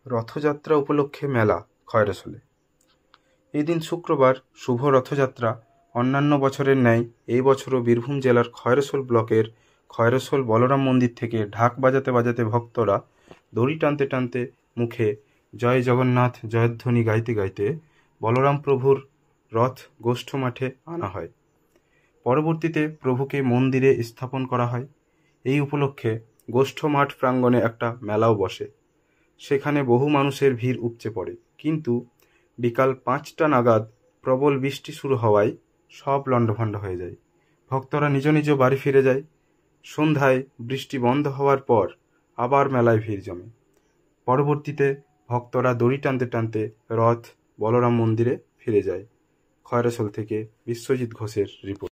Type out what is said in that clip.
রথযাত্রা উপলক্ষে মেলা খয়রসোলে। এই দিন শুক্রবার শুভ রথযাত্রা। অন্যান্য বছরের ন্যায় এই বছরও বীরভূম জেলার খয়রসোল ব্লকের খয়রসোল বলরাম মন্দির থেকে ঢাক বাজাতে বাজাতে ভক্তরা দড়ি টানতে টানতে মুখে জয় জগন্নাথ জয়ধ্বনি গাইতে গাইতে বলরাম প্রভুর রথ গোষ্ঠ মাঠে আনা হয়। পরবর্তীতে প্রভুকে মন্দিরে স্থাপন করা হয়। এই উপলক্ষে গোষ্ঠ মাঠ প্রাঙ্গণে একটা মেলাও বসে। সেখানে বহু মানুষের ভিড় উপচে পড়ে, কিন্তু বিকাল 5টা নাগাদ প্রবল বৃষ্টি শুরু হওয়ায় সব লণ্ডভণ্ড হয়ে যায়। ভক্তরা নিজ নিজ বাড়ি ফিরে যায়। সন্ধ্যায় বৃষ্টি বন্ধ হওয়ার পর আবার মেলায় ভিড় জমে। পরবর্তীতে ভক্তরা দড়ি টানতে টানতে রথ বলরাম মন্দিরে ফিরে যায়। খয়রসোল থেকে বিশ্বজিৎ ঘোষের রিপোর্ট।